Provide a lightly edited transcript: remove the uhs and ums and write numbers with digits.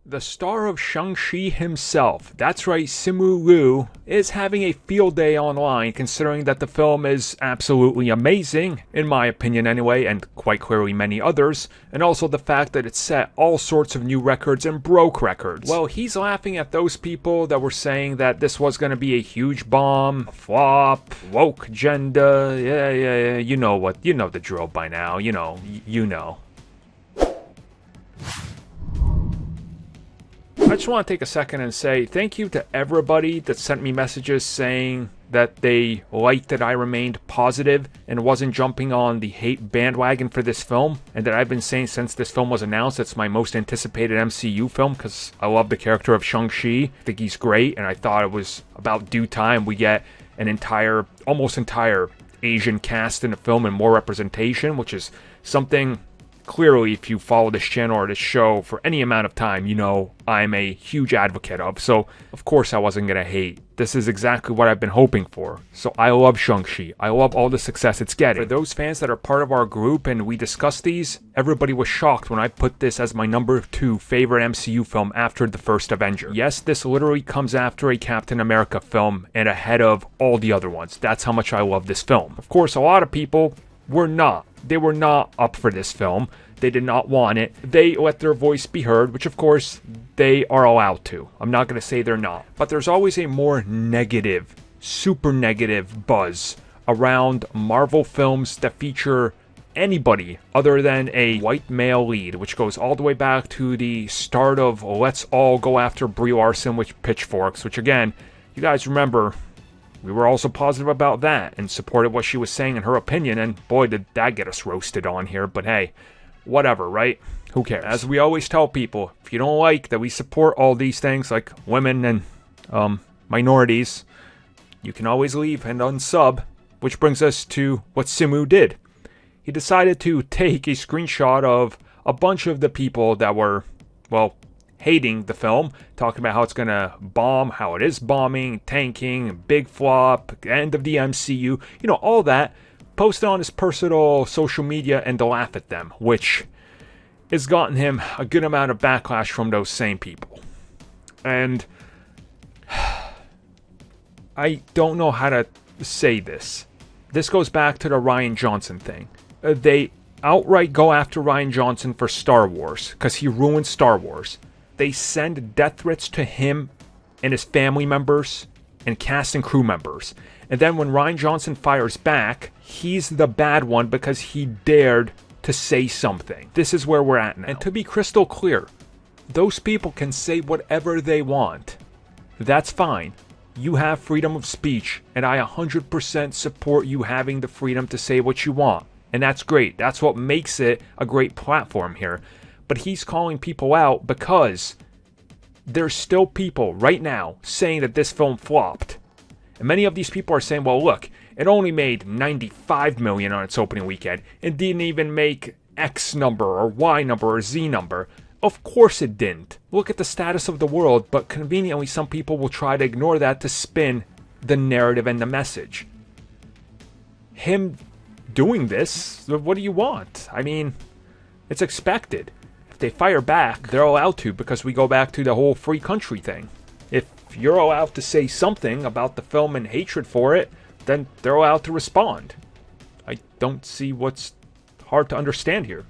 The star of Shang-Chi himself, that's right, Simu Liu, is having a field day online considering that the film is absolutely amazing, in my opinion anyway, and quite clearly many others, and also the fact that it set all sorts of new records and broke records. Well, he's laughing at those people that were saying that this was going to be a huge bomb, a flop, woke agenda, yeah, you know the drill by now, you know. I just want to take a second and say thank you to everybody that sent me messages saying that they liked that I remained positive and wasn't jumping on the hate bandwagon for this film, and that I've been saying since this film was announced it's my most anticipated MCU film because I love the character of Shang-Chi. I think he's great, and I thought it was about due time we get an almost entire Asian cast in the film and more representation, which is something. Clearly, if you follow this channel or this show for any amount of time, you know I'm a huge advocate of. So, of course I wasn't going to hate. This is exactly what I've been hoping for. So I love Shang-Chi. I love all the success it's getting. For those fans that are part of our group and we discussed these, everybody was shocked when I put this as my number 2 favorite MCU film after the first Avenger. Yes, this literally comes after a Captain America film and ahead of all the other ones. That's how much I love this film. Of course, a lot of people were not. They were not up for this film. They did not want it. They let their voice be heard, which of course they are allowed to. I'm not going to say they're not. But there's always a more negative, super negative buzz around Marvel films that feature anybody other than a white male lead, which goes all the way back to the start of Let's All Go After Brie Larson with pitchforks, which again, you guys remember, we were also positive about that and supported what she was saying in her opinion, and boy did that get us roasted on here, but hey, whatever, right? Who cares? As we always tell people, if you don't like that we support all these things like women and minorities, you can always leave and unsub, which brings us to what Simu did. He decided to take a screenshot of a bunch of the people that were, well, hating the film, talking about how it's gonna bomb, how it is bombing, tanking, big flop, end of the MCU, you know, all that, posted on his personal social media and to laugh at them, which has gotten him a good amount of backlash from those same people. And I don't know how to say this. This goes back to the Rian Johnson thing. They outright go after Rian Johnson for Star Wars, because he ruined Star Wars. They send death threats to him and his family members and cast and crew members. And then when Rian Johnson fires back, he's the bad one because he dared to say something. This is where we're at now. And to be crystal clear, those people can say whatever they want. That's fine. You have freedom of speech, and I 100% support you having the freedom to say what you want. And that's great. That's what makes it a great platform here. But he's calling people out because there's still people right now saying that this film flopped. And many of these people are saying, well, look, it only made $95 million on its opening weekend. It didn't even make X number or Y number or Z number. Of course it didn't. Look at the status of the world, but conveniently some people will try to ignore that to spin the narrative and the message. Him doing this, what do you want? I mean, it's expected. If they fire back, they're allowed to, because we go back to the whole free country thing. If you're allowed to say something about the film and hatred for it, then they're allowed to respond. I don't see what's hard to understand here.